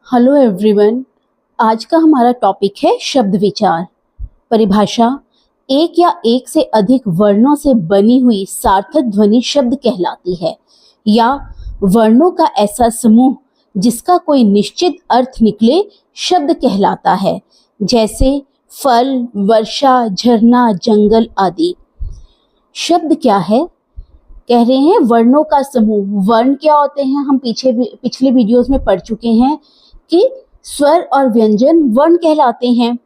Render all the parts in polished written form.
Hello everyone. आज का हमारा टॉपिक है शब्द विचार। परिभाषा: एक या एक से अधिक वर्णों से बनी हुई सार्थक ध्वनि शब्द कहलाती है, या वर्णों का ऐसा समूह जिसका कोई निश्चित अर्थ निकले शब्द कहलाता है, जैसे फल, वर्षा, झरना, जंगल आदि। शब्द क्या है? कह रहे हैं वर्णों का समूह। वर्ण क्या होते हैं? हम पिछले वीडियोस में पढ़ चुके हैं कि स्वर और व्यंजन वर्ण कहलाते हैं,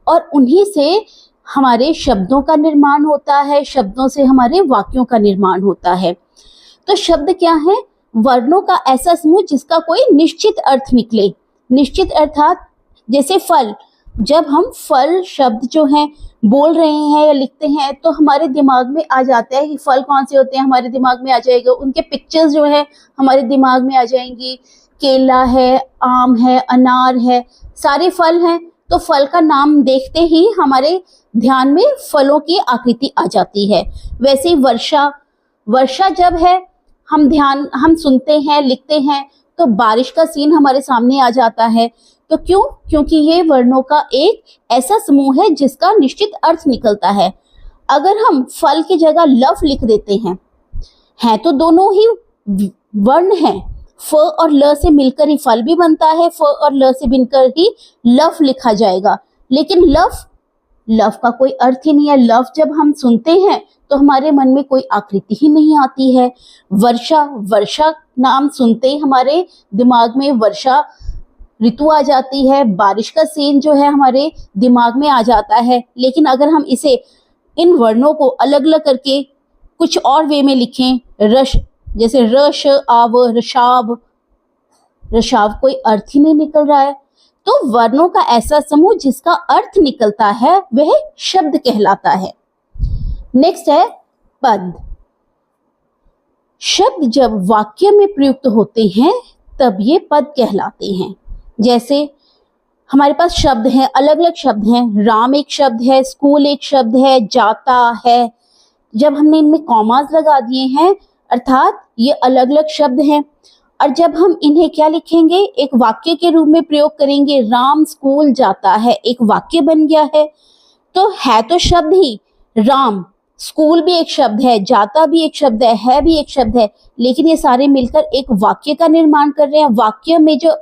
और उन्हीं से हमारे शब्दों का निर्माण होता है, शब्दों से हमारे वाक्यों का निर्माण होता है। तो शब्द क्या है? वर्णों का ऐसा समूह जिसका कोई निश्चित अर्थ निकले। निश्चित अर्थात जैसे फल। जब हम फल शब्द जो है बोल रहे हैं या लिखते हैं तो हमारे दिमाग में आ जाता है कि फल कौन से होते हैं, हमारे दिमाग में आ जाएगा। उनके पिक्चर्स जो है हमारे दिमाग में आ जाएंगी। केला है, आम है, अनार है, सारे फल हैं। तो फल का नाम देखते ही हमारे ध्यान में फलों की आकृति आ जाती है। वैसे ही वर्षा जब है हम सुनते हैं, लिखते हैं तो बारिश का सीन हमारे सामने आ जाता है। तो क्यों? क्योंकि ये वर्णों का एक ऐसा समूह है जिसका निश्चित अर्थ निकलता है। अगर हम फल की जगह लफ लिख देते हैं तो दोनों ही वर्ण हैं। फ और ल से मिलकर ही फल भी बनता है, फ और ल से मिलकर ही लफ लिखा जाएगा। लेकिन लफ का कोई अर्थ ही नहीं है। लफ जब हम सुनते हैं तो हमारे मन में कोई आकृति ही नहीं आती है। वर्षा नाम सुनते ही हमारे दिमाग में वर्षा ऋतु आ जाती है, बारिश का सीन जो है हमारे दिमाग में आ जाता है। लेकिन अगर हम इन वर्णों को अलग अलग करके कुछ और वे में लिखें, जैसे रश, आव, रशाव कोई अर्थ ही नहीं निकल रहा है। तो वर्णों का ऐसा समूह जिसका अर्थ निकलता है वह शब्द कहलाता है। नेक्स्ट है पद। शब्द जब वाक्य में प्रयुक्त होते हैं तब ये पद कहलाते हैं। जैसे हमारे पास शब्द हैं, अलग अलग शब्द हैं। राम एक शब्द है, स्कूल एक शब्द है, जाता है। जब हमने इनमें कॉमास लगा दिए हैं अर्थात ये अलग अलग शब्द हैं, और जब हम इन्हें क्या लिखेंगे, एक वाक्य के रूप में प्रयोग करेंगे। राम स्कूल जाता है, एक वाक्य बन गया है। तो है तो शब्द ही, राम, स्कूल भी एक शब्द है, जाता भी एक शब्द है भी एक शब्द है, लेकिन ये सारे मिलकर एक वाक्य का निर्माण कर रहे हैं। वाक्य में जो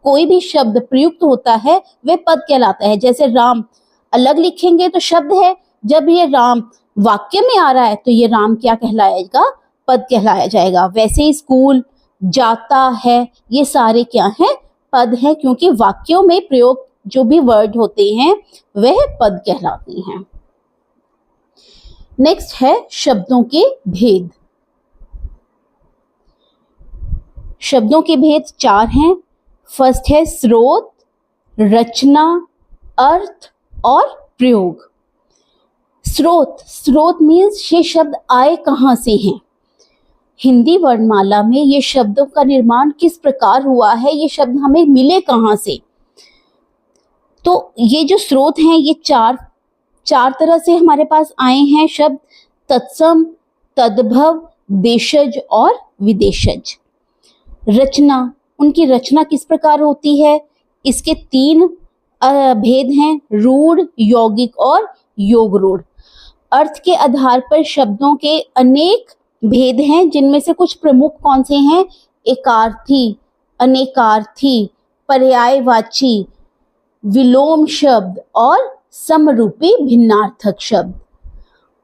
कोई भी शब्द प्रयुक्त होता है वह पद कहलाता है। जैसे राम अलग लिखेंगे तो शब्द है, जब ये राम वाक्य में आ रहा है तो ये राम क्या कहलाएगा? पद कहलाया जाएगा। वैसे ही स्कूल, जाता है, ये सारे क्या हैं? पद हैं, क्योंकि वाक्यों में प्रयोग जो भी वर्ड होते हैं वह पद कहलाते हैं। नेक्स्ट है शब्दों के भेद। शब्दों के भेद 4 हैं। फर्स्ट है स्रोत, रचना, अर्थ और प्रयोग। स्रोत मीन्स ये शब्द आए कहाँ से हैं। हिंदी वर्णमाला में ये शब्दों का निर्माण किस प्रकार हुआ है, ये शब्द हमें मिले कहाँ से। तो ये जो स्रोत हैं ये चार तरह से हमारे पास आए हैं शब्द: तत्सम, तद्भव, देशज और विदेशज। रचना, उनकी रचना किस प्रकार होती है? इसके 3 भेद हैं: रूढ़, यौगिक और योगरूढ़। अर्थ के आधार पर शब्दों के अनेक भेद हैं, जिनमें से कुछ प्रमुख कौन से हैं? एकार्थी, अनेकार्थी, पर्यायवाची, विलोम शब्द और समरूपी भिन्नार्थक शब्द।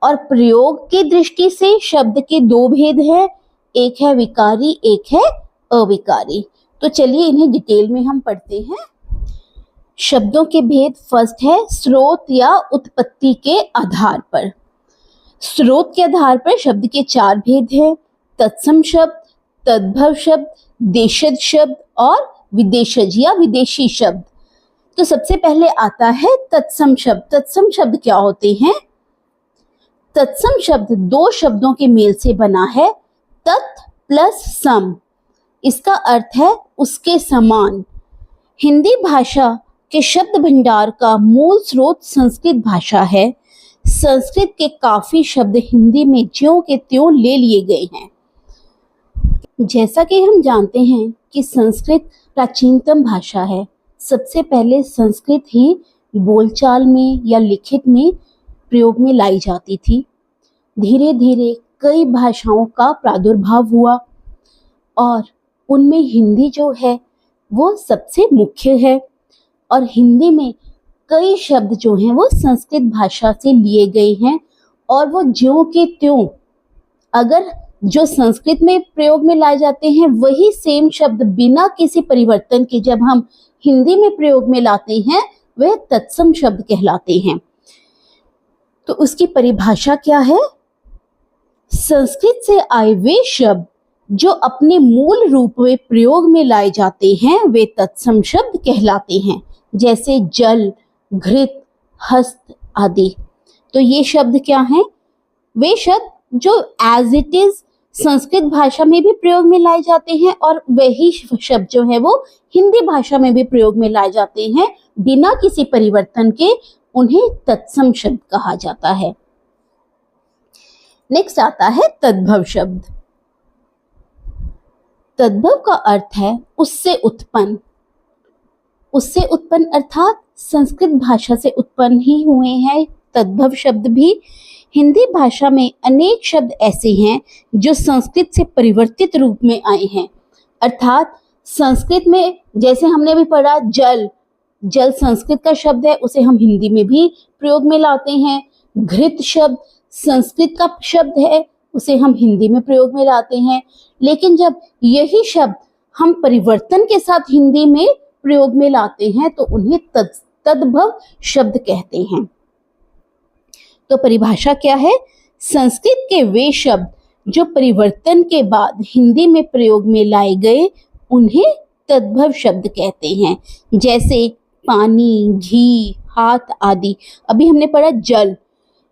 और प्रयोग की दृष्टि से शब्द के 2 भेद हैं, एक है विकारी, एक है अविकारी। तो चलिए इन्हें डिटेल में हम पढ़ते हैं। शब्दों के भेद। फर्स्ट है स्रोत या उत्पत्ति के आधार पर। स्रोत के आधार पर शब्द के 4 भेद हैं: तत्सम शब्द, तद्भव शब्द, देशज शब्द और विदेशज या विदेशी शब्द। तो सबसे पहले आता है तत्सम शब्द। तत्सम शब्द क्या होते हैं? तत्सम शब्द 2 शब्दों के मेल से बना है। तत् प्लस सम, इसका अर्थ है उसके समान। हिंदी भाषा के शब्द भंडार का मूल स्रोत संस्कृत भाषा है। संस्कृत के काफी शब्द हिंदी में ज्यों के त्यों ले लिए गए हैं। जैसा कि हम जानते हैं कि संस्कृत प्राचीनतम भाषा है। सबसे पहले संस्कृत ही बोलचाल में या लिखित में प्रयोग में लाई जाती थी। धीरे धीरे कई भाषाओं का प्रादुर्भाव हुआ और उनमें हिंदी जो है वो सबसे मुख्य है। और हिंदी में कई शब्द जो हैं वो संस्कृत भाषा से लिए गए हैं और वो ज्यों के त्यों, अगर जो संस्कृत में प्रयोग में लाए जाते हैं वही सेम शब्द बिना किसी परिवर्तन के जब हम हिंदी में प्रयोग में लाते हैं वह तत्सम शब्द कहलाते हैं। तो उसकी परिभाषा क्या है? संस्कृत से आए वे शब्द जो अपने मूल रूप में प्रयोग में लाए जाते हैं वे तत्सम शब्द कहलाते हैं, जैसे जल, घृत, हस्त आदि। तो ये शब्द क्या हैं? वे शब्द जो एज इट इज संस्कृत भाषा में भी प्रयोग में लाए जाते हैं और वही शब्द जो है वो हिंदी भाषा में भी प्रयोग में लाए जाते हैं, बिना किसी परिवर्तन के उन्हें तत्सम शब्द कहा जाता है। नेक्स्ट आता है तद्भव शब्द। तद्भव का अर्थ है उससे उत्पन्न। उससे उत्पन्न अर्थात संस्कृत भाषा से उत्पन्न ही हुए हैं तद्भव शब्द भी। हिंदी भाषा में अनेक शब्द ऐसे हैं जो संस्कृत से परिवर्तित रूप में आए हैं, अर्थात संस्कृत में जैसे हमने भी पढ़ा जल, जल संस्कृत का शब्द है, उसे हम हिंदी में भी प्रयोग में लाते हैं। घृत शब्द संस्कृत का शब्द है, उसे हम हिंदी में प्रयोग में लाते हैं। लेकिन जब यही शब्द हम परिवर्तन के साथ हिंदी में प्रयोग में लाते हैं तो उन्हें तद्भव शब्द कहते हैं। तो परिभाषा क्या है? संस्कृत के वे शब्द जो परिवर्तन के बाद हिंदी में प्रयोग में लाए गए उन्हें तद्भव शब्द कहते हैं, जैसे पानी, घी, हाथ आदि। अभी हमने पढ़ा जल,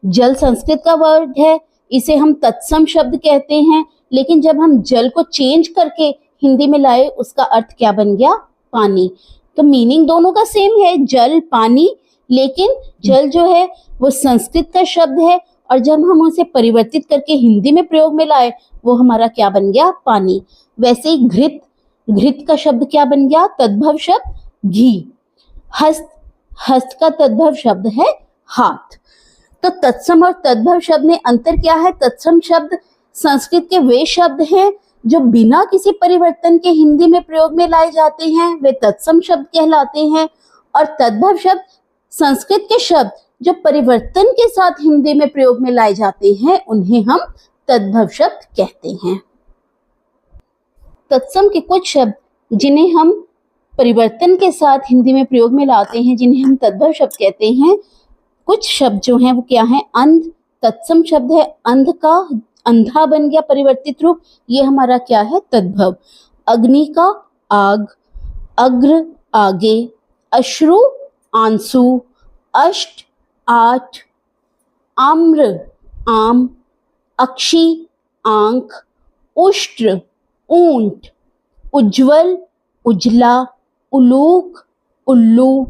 जल संस्कृत का वर्ड है, इसे हम तत्सम शब्द कहते हैं। लेकिन जब हम जल को चेंज करके हिंदी में लाए उसका अर्थ क्या बन गया? पानी। तो मीनिंग दोनों का सेम है, जल, पानी, लेकिन जल जो है वो संस्कृत का शब्द है और जब हम उसे परिवर्तित करके हिंदी में प्रयोग में लाए वो हमारा क्या बन गया? पानी। वैसे ही घृत, घृत का शब्द क्या बन गया? तद्भव शब्द घी। हस्त, हस्त का तद्भव शब्द है हाथ। तो तत्सम और तद्भव शब्द में अंतर क्या है? तत्सम शब्द संस्कृत के वे शब्द हैं जो बिना किसी परिवर्तन के हिंदी में प्रयोग में लाए जाते हैं, वे तत्सम शब्द कहलाते हैं। और तद्भव शब्द संस्कृत के शब्द जो परिवर्तन के साथ हिंदी में प्रयोग में लाए जाते हैं उन्हें हम तद्भव शब्द कहते हैं। तत्सम के कुछ शब्द जिन्हें हम परिवर्तन के साथ हिंदी में प्रयोग में लाते हैं जिन्हें हम तद्भव शब्द कहते हैं। कुछ शब्द जो हैं वो क्या है? अंध तत्सम शब्द है, अंध का अंधा बन गया परिवर्तित रूप, ये हमारा क्या है? तद्भव। अग्नि का आग, अग्र आगे, अश्रु आंसू, अष्ट आठ, आम्र आम, अक्षी आंख, उष्ट्र ऊंट, उज्ज्वल उजला, उलूक उल्लू,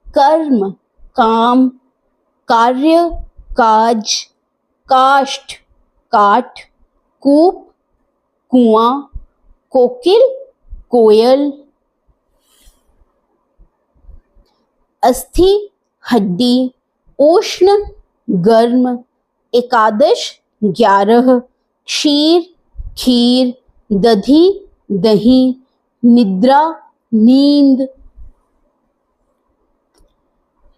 कर्म काम, कार्य काज, काष्ठ काठ, कूप कुआं, कोकिल कोयल, अस्थि हड्डी, उष्ण गर्म, एकादश 11, क्षीर खीर, दधी दही, निद्रा नींद,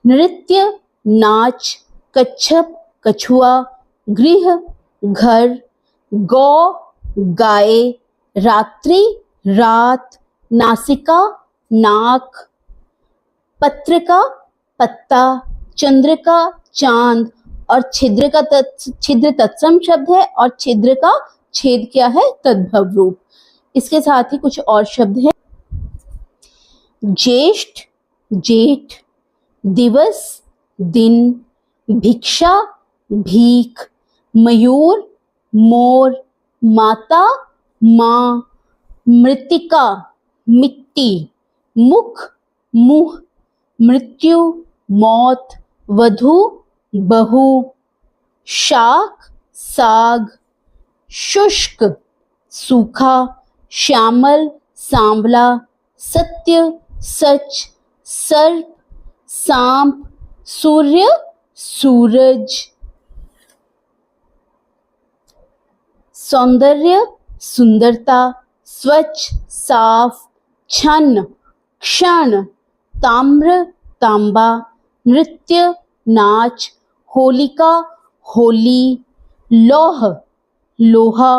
नृत्य नाच, कच्छप कछुआ, गृह घर, गौ गाय, रात्रि रात, नासिका नाक, पत्रिका पत्ता, चंद्र का चांद। और छिद्र का छिद्र तत्सम शब्द है और छिद्र का छेद क्या है? तद्भव रूप। इसके साथ ही कुछ और शब्द हैं। ज्येष्ठ जेठ, दिवस दिन, भिक्षा भीख, मयूर मोर, माता माँ, मृतिका मिट्टी, मुख मुंह, मृत्यु मौत, वधु बहू, शाक साग, शुष्क सूखा, श्यामल, सांवला, सत्य, सच, सर्प, सांप, सूर्य, सूरज। सौंदर्य, सुंदरता, स्वच्छ, साफ, छन्न, क्षण, ताम्र, तांबा, नृत्य, नाच, होलिका, होली, लौह, लोहा,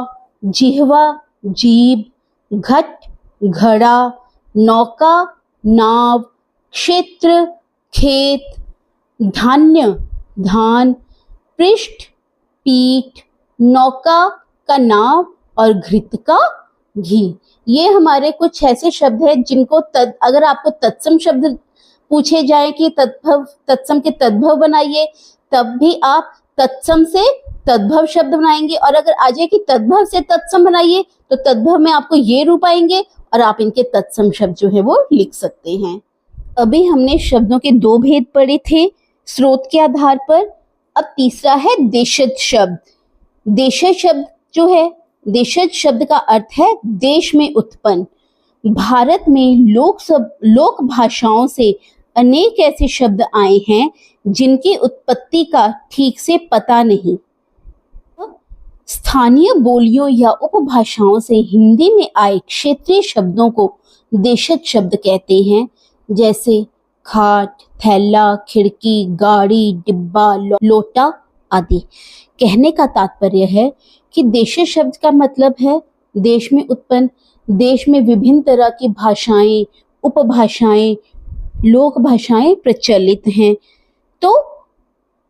जिह्वा, जीभ, घट, घड़ा, नौका, नाव, क्षेत्र, खेत, धान्य, धान, पृष्ठ, पीठ, नौका का नाव और घृत का घी। ये हमारे कुछ ऐसे शब्द हैं जिनको अगर आपको तत्सम शब्द पूछे जाए कि तत्सम के तद्भव बनाइए, तब भी आप तत्सम से तद्भव शब्द बनाएंगे, और अगर आ जाए कि तद्भव से तत्सम बनाइए तो तद्भव में आपको ये रूप आएंगे और आप इनके तत्सम शब्द जो है वो लिख सकते हैं। अभी हमने शब्दों के दो भेद पढ़े थे स्रोत के आधार पर। अब तीसरा है देशज शब्द। देशज शब्द जो है, देशज शब्द का अर्थ है देश में उत्पन्न। भारत में लोक भाषाओं से अनेक ऐसे शब्द आए हैं जिनकी उत्पत्ति का ठीक से पता नहीं। स्थानीय बोलियों या उपभाषाओं से हिंदी में आए क्षेत्रीय शब्दों को देशज शब्द कहते हैं, जैसे खाट, थैला, खिड़की, गाड़ी, डिब्बा, लोटा आदि। कहने का तात्पर्य है कि देशज शब्द का मतलब है देश में उत्पन्न। देश में विभिन्न तरह की भाषाएं, उपभाषाएं, लोक भाषाएं प्रचलित हैं, तो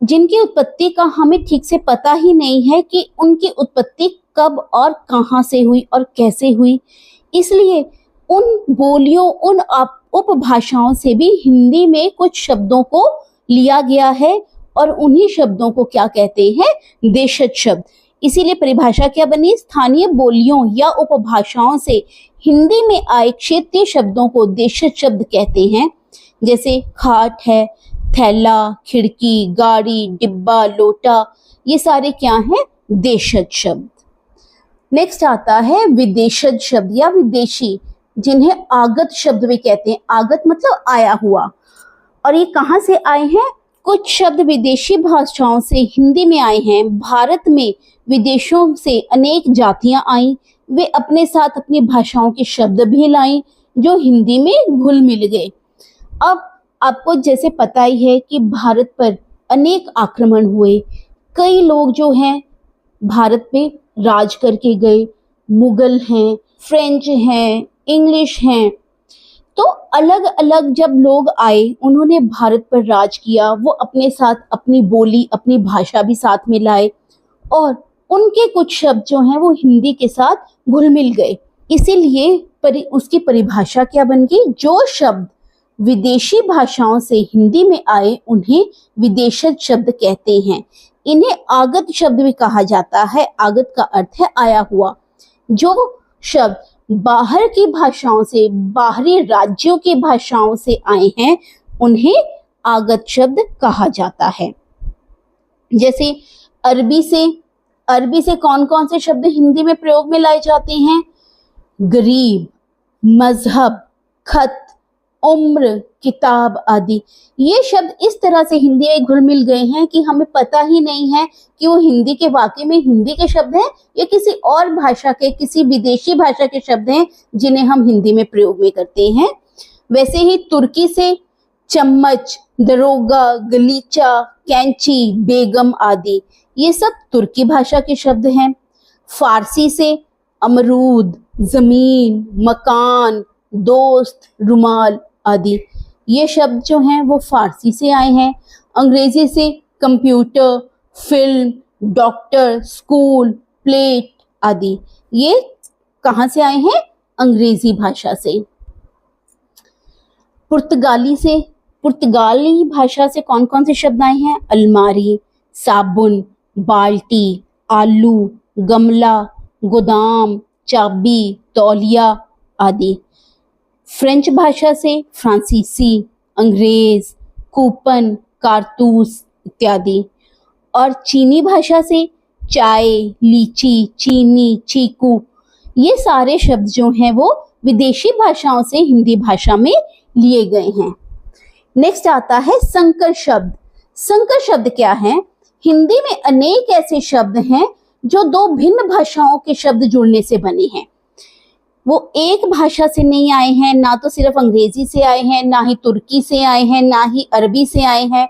जिनकी उत्पत्ति का हमें ठीक से पता ही नहीं है कि उनकी उत्पत्ति कब और कहाँ से हुई और कैसे हुई। इसलिए उन बोलियों, उन उपभाषाओं से भी हिंदी में कुछ शब्दों को लिया गया है और उन्हीं शब्दों को क्या कहते हैं, देशज शब्द। इसीलिए परिभाषा क्या बनी, स्थानीय बोलियों या उपभाषाओं से हिंदी में आए क्षेत्रीय शब्दों को देशज शब्द कहते हैं, जैसे खाट है, थैला, खिड़की, गाड़ी, डिब्बा, लोटा, ये सारे क्या हैं, देशज शब्द। नेक्स्ट आता है विदेशज शब्द या विदेशी, जिन्हें आगत शब्द भी कहते हैं। आगत मतलब आया हुआ, और ये कहाँ से आए हैं, कुछ शब्द विदेशी भाषाओं से हिंदी में आए हैं। भारत में विदेशों से अनेक जातियां आईं, वे अपने साथ अपनी भाषाओं के शब्द भी लाईं जो हिंदी में घुल मिल गए। अब आपको जैसे पता ही है कि भारत पर अनेक आक्रमण हुए, कई लोग जो हैं भारत पे राज करके गए, मुगल हैं, फ्रेंच हैं, इंग्लिश हैं, तो अलग अलग जब लोग आए उन्होंने भारत पर राज किया, वो अपने साथ अपनी बोली, अपनी भाषा भी साथ में लाए, और उनके कुछ शब्द जो हैं वो हिंदी के साथ घुल मिल गए। इसीलिए उसकी परिभाषा क्या बन गई, जो शब्द विदेशी भाषाओं से हिंदी में आए उन्हें विदेशज शब्द कहते हैं। इन्हें आगत शब्द भी कहा जाता है। आगत का अर्थ है आया हुआ। जो शब्द बाहर की भाषाओं से, बाहरी राज्यों की भाषाओं से आए हैं उन्हें आगत शब्द कहा जाता है। जैसे अरबी से कौन कौन से शब्द हिंदी में प्रयोग में लाए जाते हैं, गरीब, मजहब, खत, उम्र, किताब आदि। ये शब्द इस तरह से हिंदी में घुल मिल गए हैं कि हमें पता ही नहीं है कि वो हिंदी के वाकई में हिंदी के शब्द हैं या किसी और भाषा के, किसी विदेशी भाषा के शब्द हैं जिन्हें हम हिंदी में प्रयोग में करते हैं। वैसे ही तुर्की से चम्मच, दरोगा, गलीचा, कैंची, बेगम आदि, ये सब तुर्की भाषा के शब्द हैं। फारसी से अमरूद, जमीन, मकान, दोस्त, रुमाल आदि, ये शब्द जो हैं वो फारसी से आए हैं। अंग्रेजी से computer, film, doctor, school, plate आदि, ये कहाँ से आए हैं, अंग्रेजी भाषा से। पुर्तगाली भाषा से कौन कौन से शब्द आए हैं, अलमारी, साबुन, बाल्टी, आलू, गमला, गोदाम, चाबी, तौलिया आदि। फ्रेंच भाषा से फ्रांसीसी, अंग्रेज, कूपन, कारतूस इत्यादि। और चीनी भाषा से चाय, लीची, चीनी, चीकू, ये सारे शब्द जो हैं वो विदेशी भाषाओं से हिंदी भाषा में लिए गए हैं। नेक्स्ट आता है संकर शब्द। संकर शब्द क्या है? हिंदी में अनेक ऐसे शब्द हैं जो दो भिन्न भाषाओं के शब्द जुड़ने से बने हैं। वो एक भाषा से नहीं आए हैं, ना तो सिर्फ अंग्रेजी से आए हैं, ना ही तुर्की से आए हैं, ना ही अरबी से आए हैं।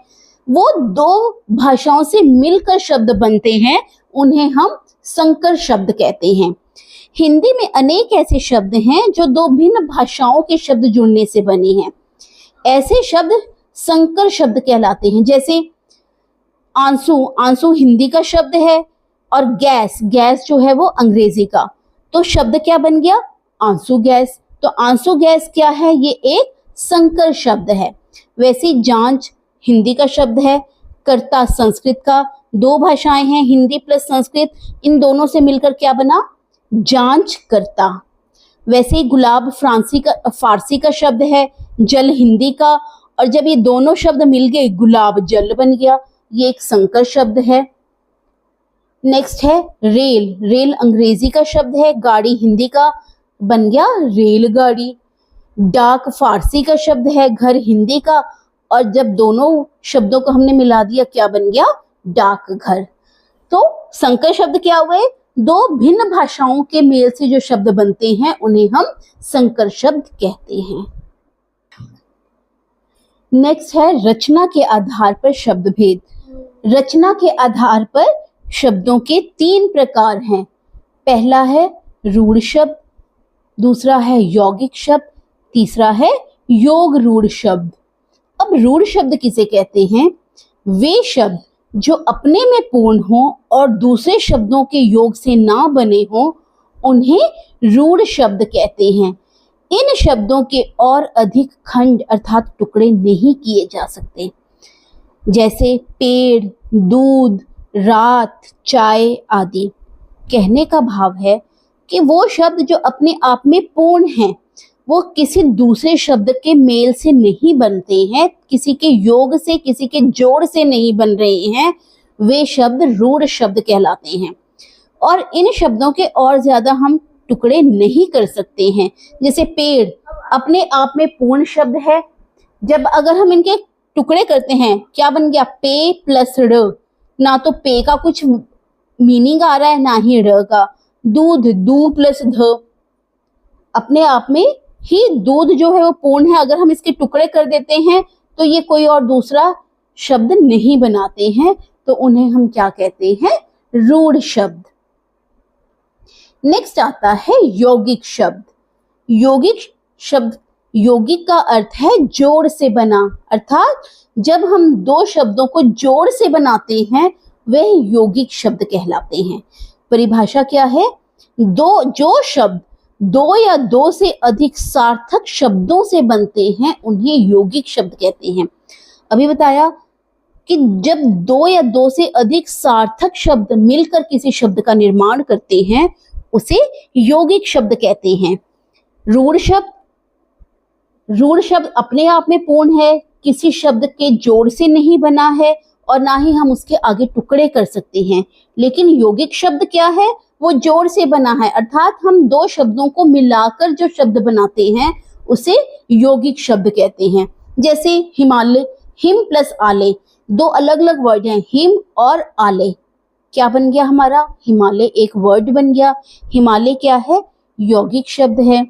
वो दो भाषाओं से मिलकर शब्द बनते हैं, उन्हें हम संकर शब्द कहते हैं। हिंदी में अनेक ऐसे शब्द हैं जो दो भिन्न भाषाओं के शब्द जुड़ने से बने हैं। ऐसे शब्द संकर शब्द कहलाते हैं। जैसे आंसू, आंसू हिंदी का शब्द है, और गैस, गैस जो है वो अंग्रेजी का। तो शब्द क्या बन गया? आंसू गैस। तो आंसू गैस क्या है? ये एक संकर शब्द है। वैसे जांच हिंदी का शब्द है, कर्ता संस्कृत का, दो भाषाएं हैं हिंदी प्लस संस्कृत, इन दोनों से मिलकर क्या बना? जांच करता। वैसे ही गुलाब फारसी का शब्द है, जल हिंदी का, और जब ये दोनों शब्द मिल गए गुलाब जल बन गया। ये एक संकर शब्द है। नेक्स्ट है रेल। रेल अंग्रेजी का शब्द है, गाड़ी हिंदी का, बन गया रेलगाड़ी। डाक फारसी का शब्द है, घर हिंदी का, और जब दोनों शब्दों को हमने मिला दिया क्या बन गया? डाकघर। तो संकर शब्द क्या हुए? दो भिन्न भाषाओं के मेल से जो शब्द बनते हैं उन्हें हम संकर शब्द कहते हैं। नेक्स्ट है रचना के आधार पर शब्द भेद। रचना के आधार पर शब्दों के तीन प्रकार हैं। पहला है रूढ़ शब्द, दूसरा है यौगिक शब्द, तीसरा है योग रूढ़ शब्द। अब रूढ़ शब्द किसे कहते हैं? वे शब्द जो अपने में पूर्ण हो और दूसरे शब्दों के योग से ना बने हो, उन्हें रूढ़ शब्द कहते हैं। इन शब्दों के और अधिक खंड अर्थात टुकड़े नहीं किए जा सकते। जैसे पेड़, दूध, रात, चाय आदि। कहने का भाव है कि वो शब्द जो अपने आप में पूर्ण हैं, वो किसी दूसरे शब्द के मेल से नहीं बनते हैं, किसी के योग से, किसी के जोड़ से नहीं बन रहे हैं, वे शब्द रूढ़ शब्द कहलाते हैं। और इन शब्दों के और ज्यादा हम टुकड़े नहीं कर सकते हैं। जैसे पेड़ अपने आप में पूर्ण शब्द है, जब अगर हम इनके टुकड़े करते हैं क्या बन गया? पे प्लस ड़। ना तो पे का कुछ मीनिंग आ रहा है, ना ही ड़ का। दूध, दू प्लस ध, अपने आप में ही दूध जो है वो पूर्ण है। अगर हम इसके टुकड़े कर देते हैं तो ये कोई और दूसरा शब्द नहीं बनाते हैं, तो उन्हें हम क्या कहते हैं? रूढ़ शब्द। नेक्स्ट आता है यौगिक शब्द। यौगिक शब्द, यौगिक का अर्थ है जोड़ से बना, अर्थात जब हम दो शब्दों को जोड़ से बनाते हैं वह यौगिक शब्द कहलाते हैं। परिभाषा क्या है? जो शब्द दो या दो से अधिक सार्थक शब्दों से बनते हैं उन्हें यौगिक शब्द कहते हैं। अभी बताया कि जब दो या दो से अधिक सार्थक शब्द मिलकर किसी शब्द का निर्माण करते हैं उसे यौगिक शब्द कहते हैं। रूढ़ शब्द अपने आप में पूर्ण है, किसी शब्द के जोड़ से नहीं बना है और ना ही हम उसके आगे टुकड़े कर सकते हैं। लेकिन यौगिक शब्द क्या है? वो जोड़ से बना है, अर्थात हम दो शब्दों को मिलाकर जो शब्द बनाते हैं उसे यौगिक शब्द कहते हैं। जैसे हिमालय, हिम प्लस आले, दो अलग अलग वर्ड हैं, हिम और आले। क्या बन गया हमारा? हिमालय एक वर्ड बन गया। हिमालय क्या है? यौगिक शब्द है।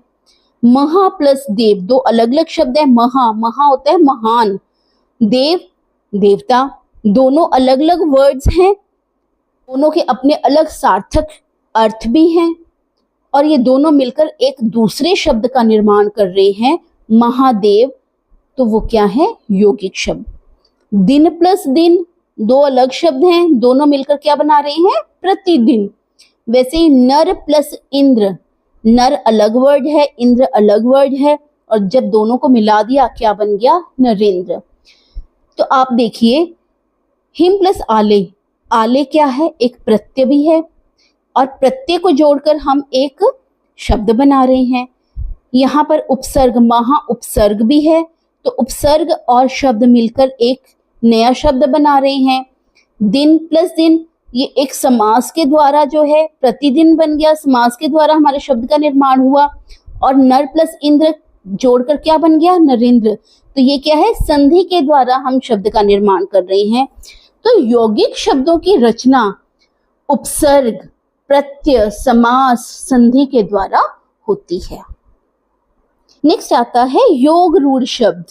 महा प्लस देव, दो अलग अलग शब्द है। महा होता है महान, देव देवता, दोनों अलग अलग वर्ड्स हैं, दोनों के अपने अलग सार्थक अर्थ भी हैं, और ये दोनों मिलकर एक दूसरे शब्द का निर्माण कर रहे हैं, महादेव। तो वो क्या है? यौगिक शब्द। दिन प्लस दिन, दो अलग शब्द हैं, दोनों मिलकर क्या बना रहे हैं? प्रतिदिन। वैसे ही नर प्लस इंद्र, नर अलग वर्ड है, इंद्र अलग वर्ड है, और जब दोनों को मिला दिया क्या बन गया? नरेंद्र। तो आप देखिए हिम प्लस आले, आले क्या है? एक प्रत्यय भी है, और प्रत्यय को जोड़कर हम एक शब्द बना रहे हैं। यहाँ पर उपसर्ग, महा उपसर्ग भी है, तो उपसर्ग और शब्द मिलकर एक नया शब्द बना रहे हैं। दिन प्लस दिन, ये एक समास के द्वारा जो है प्रतिदिन बन गया, समास के द्वारा हमारे शब्द का निर्माण हुआ। और नर प्लस इंद्र जोड़कर क्या बन गया, नरेंद्र। तो ये क्या है, संधि के द्वारा हम शब्द का निर्माण कर रहे हैं। तो यौगिक शब्दों की रचना उपसर्ग, प्रत्यय, समास, संधि के द्वारा होती है। नेक्स्ट आता है योग रूढ़ शब्द।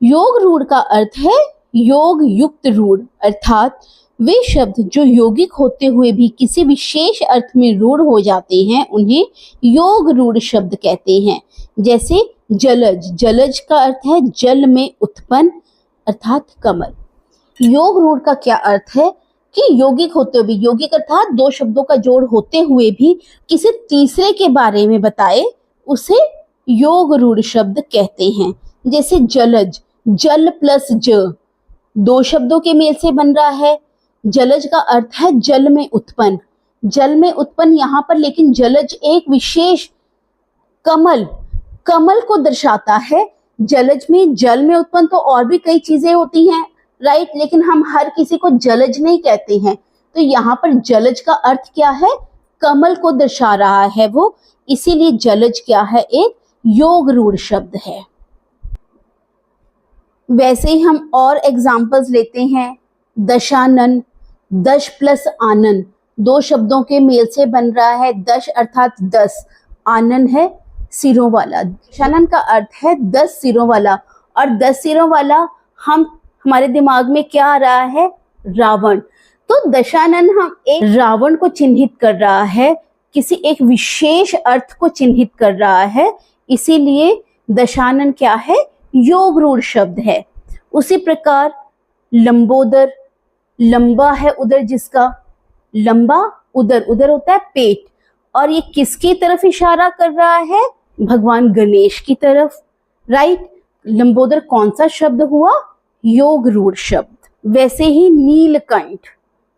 योग रूढ़ का अर्थ है योग युक्त रूढ़, अर्थात वे शब्द जो यौगिक होते हुए भी किसी विशेष अर्थ में रूढ़ हो जाते हैं उन्हें योग रूढ़ शब्द कहते हैं। जैसे जलज, जलज का अर्थ है जल में उत्पन्न अर्थात कमल। योग रूढ़ का क्या अर्थ है कि यौगिक होते हुए भी, यौगिक अर्थात दो शब्दों का जोड़ होते हुए भी किसी तीसरे के बारे में बताए उसे योग रूढ़ शब्द कहते हैं। जैसे जलज, जल प्लस ज, दो शब्दों के मेल से बन रहा है। जलज का अर्थ है जल में उत्पन्न, जल में उत्पन्न यहाँ पर, लेकिन जलज एक विशेष कमल, कमल को दर्शाता है। जलज में जल में उत्पन्न तो और भी कई चीजें होती हैं, राइट, लेकिन हम हर किसी को जलज नहीं कहते हैं। तो यहाँ पर जलज का अर्थ क्या है, कमल को दर्शा रहा है वो, इसीलिए जलज क्या है, एक योग रूढ़ शब्द है। वैसे ही हम और एग्जाम्पल्स लेते हैं। दशानन, दश प्लस आनन, दो शब्दों के मेल से बन रहा है। दश अर्थात 10, आनन है सिरों वाला। दशानन का अर्थ है 10 सिरों वाला, और 10 सिरों वाला हमारे दिमाग में क्या आ रहा है, रावण। तो दशानन हम एक रावण को चिन्हित कर रहा है, किसी एक विशेष अर्थ को चिन्हित कर रहा है, इसीलिए दशानन क्या है, योग रूढ़ शब्द है। उसी प्रकार लंबोदर, लंबा है उदर जिसका, लंबा उदर, उदर होता है पेट, और ये किसकी तरफ इशारा कर रहा है, भगवान गणेश की तरफ, राइट। लंबोदर कौन सा शब्द हुआ, योग रूढ़ शब्द। वैसे ही नीलकंठ,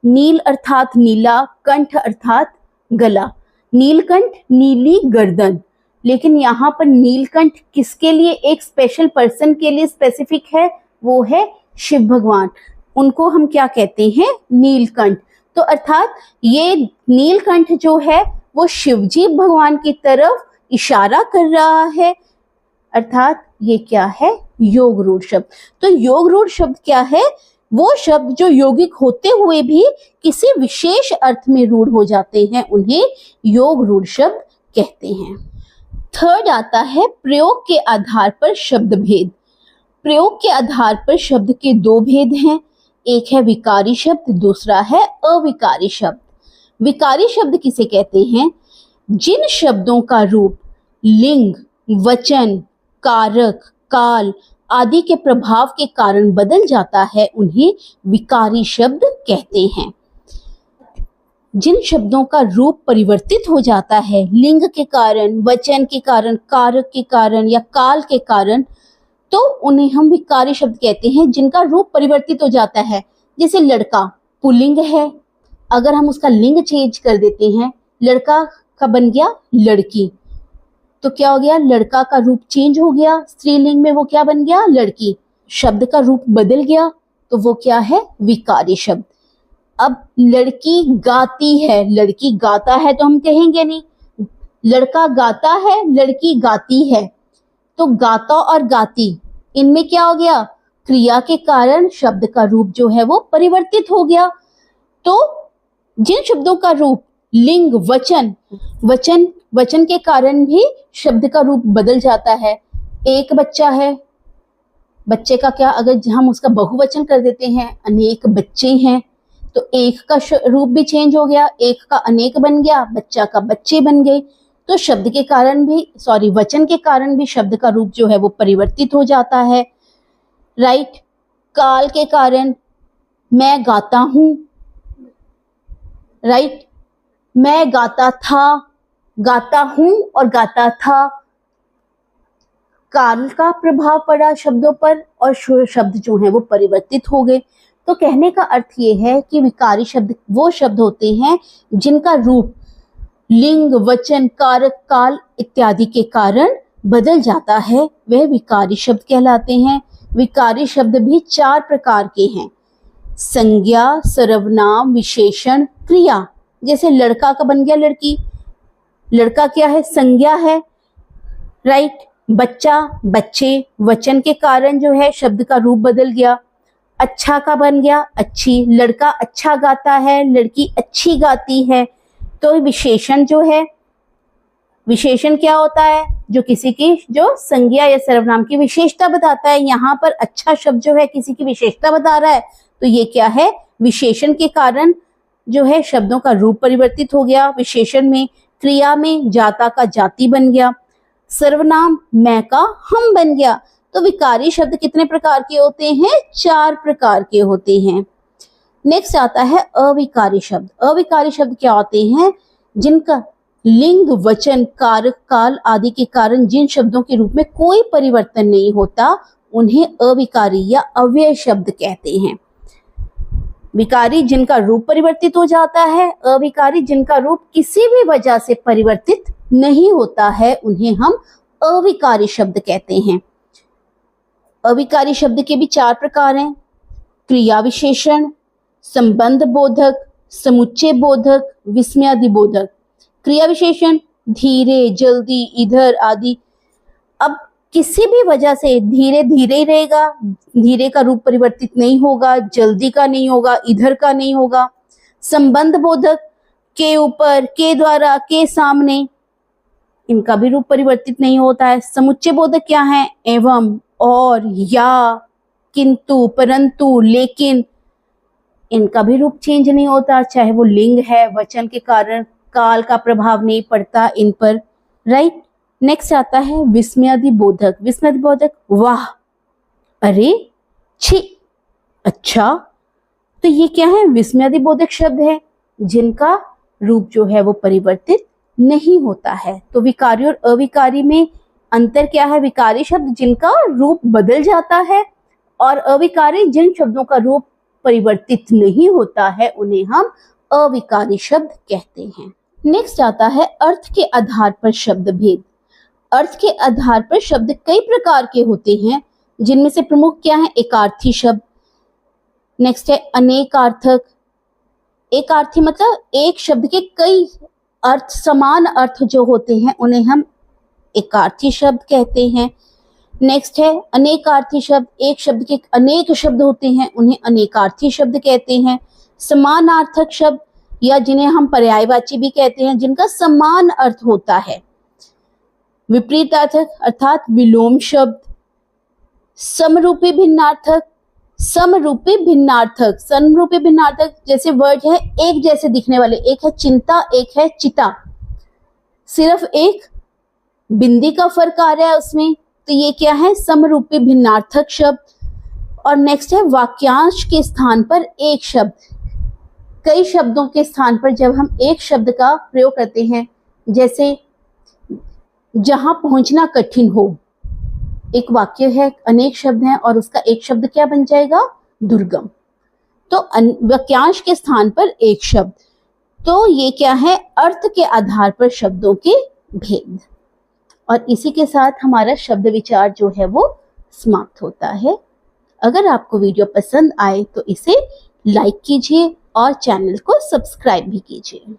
नील अर्थात नीला, कंठ अर्थात गला, नीलकंठ नीली गर्दन, लेकिन यहाँ पर नीलकंठ किसके लिए, एक स्पेशल पर्सन के लिए स्पेसिफिक है, वो है शिव भगवान, उनको हम क्या कहते हैं, नीलकंठ। तो अर्थात ये नीलकंठ जो है वो शिवजी भगवान की तरफ इशारा कर रहा है, अर्थात ये क्या है, योग रूढ़ शब्द। तो योग रूढ़ शब्द क्या है, वो शब्द जो यौगिक होते हुए भी किसी विशेष अर्थ में रूढ़ हो जाते हैं उन्हें योग रूढ़ शब्द कहते हैं। थर्ड आता है प्रयोग के आधार पर शब्द भेद। प्रयोग के आधार पर शब्द के दो भेद हैं, एक है विकारी शब्द, दूसरा है अविकारी शब्द। विकारी शब्द किसे कहते हैं, जिन शब्दों का रूप लिंग, वचन, कारक, काल आदि के प्रभाव के कारण बदल जाता है उन्हें विकारी शब्द कहते हैं। जिन शब्दों का रूप परिवर्तित हो जाता है लिंग के कारण, वचन के कारण, कारक के कारण या काल के कारण, तो उन्हें हम विकारी शब्द कहते हैं। जिनका रूप परिवर्तित हो जाता है, जैसे लड़का पुल्लिंग है, अगर हम उसका लिंग चेंज कर देते हैं, लड़का का बन गया लड़की, तो क्या हो गया, लड़का का रूप चेंज हो गया, स्त्रीलिंग में वो क्या बन गया, लड़की। शब्द का रूप बदल गया तो वो क्या है, विकारी शब्द। अब लड़की गाती है, लड़की गाता है तो हम कहेंगे नहीं, लड़का गाता है, लड़की गाती है, तो गाता और गाती इनमें क्या हो गया, क्रिया के कारण शब्द का रूप जो है वो परिवर्तित हो गया। तो जिन शब्दों का रूप लिंग, वचन के कारण भी शब्द का रूप बदल जाता है। एक बच्चा है, बच्चे का क्या, अगर हम उसका बहुवचन कर देते हैं, अनेक बच्चे हैं, तो एक का रूप भी चेंज हो गया, एक का अनेक बन गया, बच्चा का बच्चे बन गए। तो शब्द के कारण भी, वचन के कारण भी शब्द का रूप जो है वो परिवर्तित हो जाता है, राइट। काल के कारण मैं गाता हूं, राइट, मैं गाता था, गाता हूं और गाता था, काल का प्रभाव पड़ा शब्दों पर और शब्द जो है वो परिवर्तित हो गए। तो कहने का अर्थ ये है कि विकारी शब्द वो शब्द होते हैं जिनका रूप लिंग, वचन, कारक, काल इत्यादि के कारण बदल जाता है, वह विकारी शब्द कहलाते हैं। विकारी शब्द भी 4 प्रकार के हैं। संज्ञा, सर्वनाम, विशेषण, क्रिया। जैसे लड़का का बन गया लड़की, लड़का क्या है, संज्ञा है, राइट। बच्चा, बच्चे, वचन के कारण जो है शब्द का रूप बदल गया। अच्छा का बन गया अच्छी, लड़का अच्छा गाता है, लड़की अच्छी गाती है। तो विशेषण जो है, विशेषण क्या होता है, जो किसी की जो संज्ञा या सर्वनाम की विशेषता बताता है। यहाँ पर अच्छा शब्द जो है किसी की विशेषता बता रहा है, तो ये क्या है, विशेषण के कारण जो है शब्दों का रूप परिवर्तित हो गया। विशेषण में, क्रिया में जाता का जाति बन गया, सर्वनाम मैं का हम बन गया। तो विकारी शब्द कितने प्रकार के होते हैं, 4 प्रकार के होते हैं। नेक्स्ट आता है अविकारी शब्द। अविकारी शब्द क्या होते हैं, जिनका लिंग, वचन, कारक, काल आदि के कारण जिन शब्दों के रूप में कोई परिवर्तन नहीं होता, उन्हें अविकारी या अव्यय शब्द कहते हैं। विकारी जिनका रूप परिवर्तित हो जाता है, अविकारी जिनका रूप किसी भी वजह से परिवर्तित नहीं होता है, उन्हें हम अविकारी शब्द कहते हैं। अविकारी शब्द के भी 4 प्रकार हैं, क्रिया विशेषण, संबंध बोधक, समुच्चय बोधक, विस्मयादि बोधक। क्रिया विशेषण धीरे, जल्दी, इधर आदि। अब किसी भी वजह से धीरे धीरे ही रहेगा, धीरे का रूप परिवर्तित नहीं होगा, जल्दी का नहीं होगा, इधर का नहीं होगा। संबंध बोधक के ऊपर, के द्वारा, के सामने, इनका भी रूप परिवर्तित नहीं होता है। समुच्चय बोधक क्या है, एवं, और, या, किंतु, परंतु, लेकिन, इनका भी रूप चेंज नहीं होता, चाहे वो लिंग है, वचन के कारण काल का प्रभाव नहीं पड़ता इन पर, राइट। नेक्स्ट आता है विस्मयादि बोधक। विस्मयादि बोधक वाह, अरे, छी, अच्छा। तो ये क्या है, विस्मयादि बोधक शब्द है जिनका रूप जो है वो परिवर्तित नहीं होता है। तो विकारी और अविकारी में अंतर क्या है, विकारी शब्द जिनका रूप बदल जाता है, और अविकारी जिन शब्दों का रूप परिवर्तित नहीं होता है, उन्हें हम अविकारी शब्द कहते हैं। नेक्स्ट आता है अर्थ के आधार पर शब्द भेद। अर्थ के आधार पर शब्द कई प्रकार के होते हैं, जिनमें से प्रमुख क्या है, एकार्थी शब्द। नेक्स्ट है अनेकार्थक। एकार्थी मतलब एक शब्द के कई अर्थ, समान अर्थ जो होते हैं, उन्हें हम एकार्थी शब्द कहते हैं। नेक्स्ट है अनेकार्थी शब्द, एक शब्द के अनेक शब्द होते हैं, उन्हें अनेकार्थी शब्द कहते हैं। समानार्थक शब्द, या जिन्हें हम पर्यायवाची भी कहते हैं, जिनका समान अर्थ होता है। विपरीतार्थक अर्थात विलोम शब्द। समरूपी भिन्नार्थक, समरूपी भिन्नार्थक, समरूपी भिन्नार्थक जैसे वर्ड है एक जैसे दिखने वाले, एक है चिंता, एक है चिता, सिर्फ एक बिंदी का फर्क आ रहा है उसमें, तो ये क्या है, समरूपी भिन्नार्थक शब्द। और नेक्स्ट है वाक्यांश के स्थान पर एक शब्द। कई शब्दों के स्थान पर जब हम एक शब्द का प्रयोग करते हैं, जैसे जहां पहुंचना कठिन हो, एक वाक्य है, अनेक शब्द हैं, और उसका एक शब्द क्या बन जाएगा, दुर्गम। तो वाक्यांश के स्थान पर एक शब्द। तो ये क्या है, अर्थ के आधार पर शब्दों के भेद। और इसी के साथ हमारा शब्द विचार जो है वो समाप्त होता है। अगर आपको वीडियो पसंद आए तो इसे लाइक कीजिए और चैनल को सब्सक्राइब भी कीजिए।